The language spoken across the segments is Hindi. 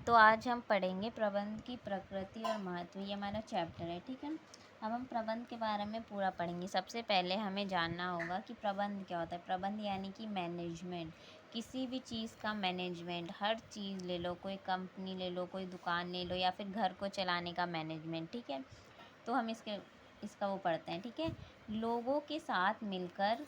तो आज हम पढ़ेंगे प्रबंध की प्रकृति और महत्व। ये हमारा चैप्टर है, ठीक है। अब हम प्रबंध के बारे में पूरा पढ़ेंगे। सबसे पहले हमें जानना होगा कि प्रबंध क्या होता है। प्रबंध यानी कि मैनेजमेंट, किसी भी चीज़ का मैनेजमेंट। हर चीज़ ले लो, कोई कंपनी ले लो, कोई दुकान ले लो, या फिर घर को चलाने का मैनेजमेंट, ठीक है। तो हम इसका वो पढ़ते हैं, ठीक है। लोगों के साथ मिलकर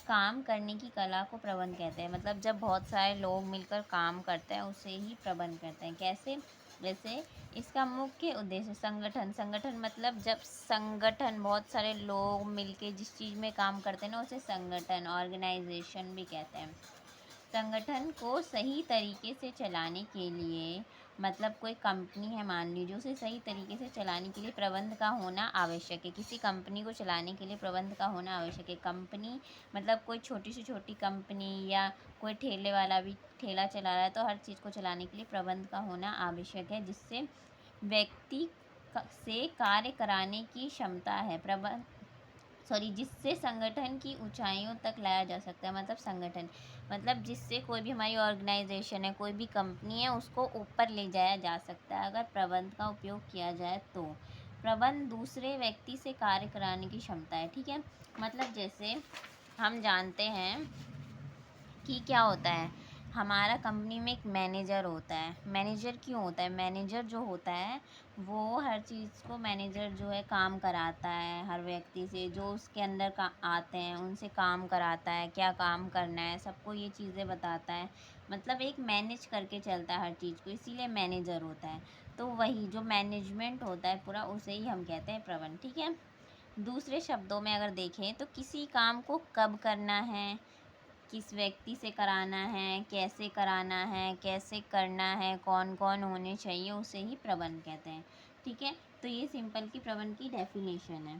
काम करने की कला को प्रबंध कहते हैं। मतलब जब बहुत सारे लोग मिलकर काम करते हैं उसे ही प्रबंध कहते हैं। कैसे? जैसे इसका मुख्य उद्देश्य संगठन मतलब जब संगठन बहुत सारे लोग मिलके जिस चीज़ में काम करते हैं ना उसे संगठन, ऑर्गेनाइजेशन भी कहते हैं। संगठन को सही तरीके से चलाने के लिए, मतलब कोई कंपनी है मान लीजिए, उसे सही तरीके से चलाने के लिए प्रबंध का होना आवश्यक है। किसी कंपनी को चलाने के लिए प्रबंध का होना आवश्यक है। कंपनी मतलब कोई छोटी से छोटी कंपनी, या कोई ठेले वाला भी ठेला चला रहा है, तो हर चीज़ को चलाने के लिए प्रबंध का होना आवश्यक है, जिससे व्यक्ति से कार्य कराने की क्षमता है। जिससे संगठन की ऊंचाइयों तक लाया जा सकता है। मतलब संगठन मतलब जिससे कोई भी हमारी ऑर्गेनाइजेशन है, कोई भी कंपनी है, उसको ऊपर ले जाया जा सकता है अगर प्रबंध का उपयोग किया जाए तो। प्रबंध दूसरे व्यक्ति से कार्य कराने की क्षमता है, ठीक है। मतलब जैसे हम जानते हैं कि क्या होता है, हमारा कंपनी में एक मैनेजर होता है। मैनेजर क्यों होता है? मैनेजर जो होता है वो हर चीज़ को, मैनेजर जो है काम कराता है हर व्यक्ति से, जो उसके अंदर का आते हैं उनसे काम कराता है, क्या काम करना है सबको ये चीज़ें बताता है। मतलब एक मैनेज करके चलता है हर चीज़ को, इसीलिए मैनेजर होता है। तो वही जो मैनेजमेंट होता है पूरा, उसे ही हम कहते हैं प्रबंध, ठीक है। दूसरे शब्दों में अगर देखें तो किसी काम को कब करना है, किस व्यक्ति से कराना है, कैसे कराना है, कैसे करना है, कौन कौन होने चाहिए, उसे ही प्रबंध कहते हैं, ठीक है। तो ये सिंपल की प्रबंध की डेफिनेशन है,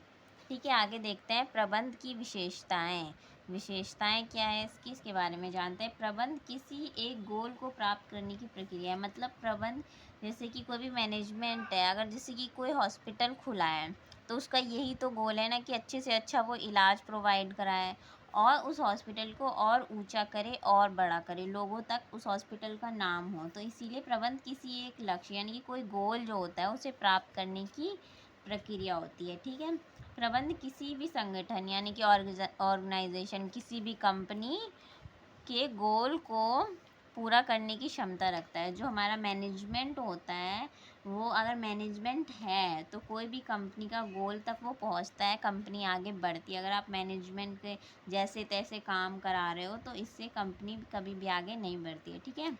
ठीक है। आगे देखते हैं प्रबंध की विशेषताएं। विशेषताएं क्या है इसके बारे में जानते हैं। प्रबंध किसी एक गोल को प्राप्त करने की प्रक्रिया है। मतलब प्रबंध जैसे कि कोई भी मैनेजमेंट है, अगर जैसे कि कोई हॉस्पिटल खुला है तो उसका यही तो गोल है ना कि अच्छे से अच्छा वो इलाज प्रोवाइड कराए और उस हॉस्पिटल को और ऊंचा करे और बड़ा करे, लोगों तक उस हॉस्पिटल का नाम हो। तो इसीलिए प्रबंध किसी एक लक्ष्य यानी कि कोई गोल जो होता है उसे प्राप्त करने की प्रक्रिया होती है, ठीक है। प्रबंध किसी भी संगठन यानी कि ऑर्गेनाइजेशन, किसी भी कंपनी के गोल को पूरा करने की क्षमता रखता है। जो हमारा मैनेजमेंट होता है, वो अगर मैनेजमेंट है तो कोई भी कंपनी का गोल तक वो पहुंचता है, कंपनी आगे बढ़ती है। अगर आप मैनेजमेंट के जैसे तैसे काम करा रहे हो तो इससे कंपनी कभी भी आगे नहीं बढ़ती है, ठीक है।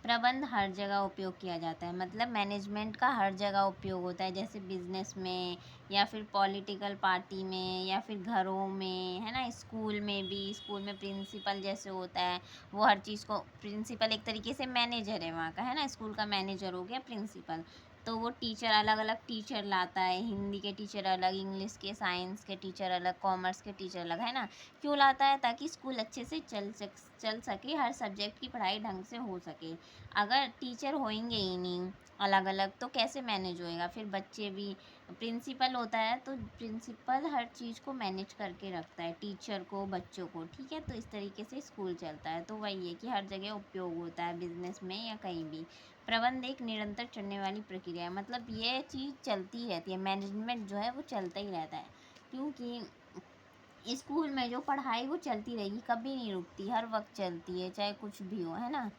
प्रबंध हर जगह उपयोग किया जाता है। मतलब मैनेजमेंट का हर जगह उपयोग होता है, जैसे बिजनेस में, या फिर पॉलिटिकल पार्टी में, या फिर घरों में, है ना। स्कूल में भी, स्कूल में प्रिंसिपल जैसे होता है, वो हर चीज़ को, प्रिंसिपल एक तरीके से मैनेजर है वहाँ का, है ना। स्कूल का मैनेजर हो गया प्रिंसिपल। तो वो टीचर अलग अलग टीचर लाता है, हिंदी के टीचर अलग, इंग्लिश के, साइंस के टीचर अलग, कॉमर्स के टीचर अलग, है ना। क्यों लाता है? ताकि स्कूल अच्छे से चल सके, हर सब्जेक्ट की पढ़ाई ढंग से हो सके। अगर टीचर होंगे ही नहीं अलग अलग तो कैसे मैनेज होएगा? फिर बच्चे भी, प्रिंसिपल होता है तो प्रिंसिपल हर चीज़ को मैनेज करके रखता है, टीचर को, बच्चों को, ठीक है। तो इस तरीके से स्कूल चलता है। तो वही है कि हर जगह उपयोग होता है, बिजनेस में या कहीं भी। प्रबंध एक निरंतर चलने वाली प्रक्रिया है। मतलब ये चीज़ चलती रहती है, मैनेजमेंट जो है वो चलता ही रहता है, क्योंकि स्कूल में जो पढ़ाई वो चलती रहेगी, कभी नहीं रुकती, हर वक्त चलती है, चाहे कुछ भी हो, है ना।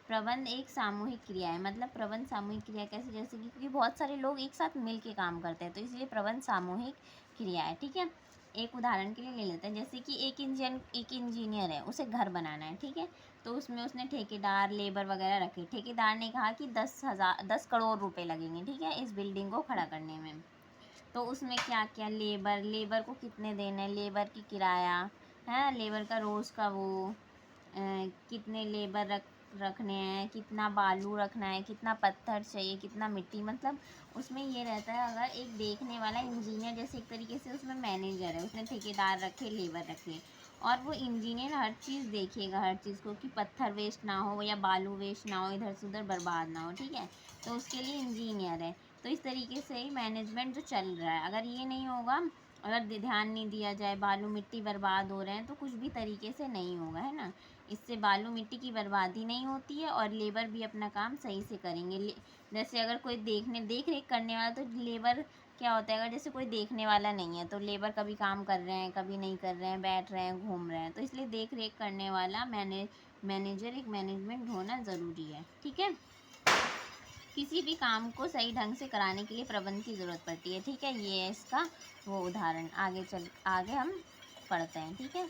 प्रबंध एक सामूहिक क्रिया है। मतलब प्रबंध सामूहिक क्रिया कैसे? जैसे कि क्योंकि बहुत सारे लोग एक साथ मिल के काम करते हैं तो इसलिए प्रबंध सामूहिक क्रिया है, ठीक है। एक उदाहरण के लिए ले लेते हैं, जैसे कि एक इंजीनियर है, उसे घर बनाना है, ठीक है। तो उसमें उसने ठेकेदार, लेबर वगैरह रखे। ठेकेदार ने कहा कि 10 करोड़ रुपए लगेंगे, ठीक है, इस बिल्डिंग को खड़ा करने में। तो उसमें क्या क्या, लेबर को कितने देने, लेबर की किराया है, लेबर का रोज़ का वो कितने लेबर रखने हैं, कितना बालू रखना है, कितना पत्थर चाहिए, कितना मिट्टी। मतलब उसमें ये रहता है, अगर एक देखने वाला इंजीनियर जैसे एक तरीके से उसमें मैनेजर है, उसने ठेकेदार रखे, लेबर रखे, और वो इंजीनियर हर चीज़ देखेगा, हर चीज़ को, कि पत्थर वेस्ट ना हो या बालू वेस्ट ना हो, इधर से उधर बर्बाद ना हो, ठीक है। तो उसके लिए इंजीनियर है। तो इस तरीके से ही मैनेजमेंट जो चल रहा है, अगर ये नहीं होगा अगर ध्यान नहीं दिया जाए, बालू मिट्टी बर्बाद हो रहे हैं तो कुछ भी तरीके से नहीं होगा, है ना। इससे बालू मिट्टी की बर्बादी नहीं होती है और लेबर भी अपना काम सही से करेंगे। जैसे अगर कोई देख रेख करने वाला, तो लेबर क्या होता है, अगर जैसे कोई देखने वाला नहीं है तो लेबर कभी काम कर रहे हैं, कभी नहीं कर रहे हैं, बैठ रहे हैं, घूम रहे हैं, तो इसलिए देख रेख करने वाला मैनेजर, एक मैनेजमेंट होना ज़रूरी है, ठीक है। किसी भी काम को सही ढंग से कराने के लिए प्रबंध की ज़रूरत पड़ती है, ठीक है। ये है इसका वो उदाहरण। आगे हम पढ़ते हैं, ठीक है।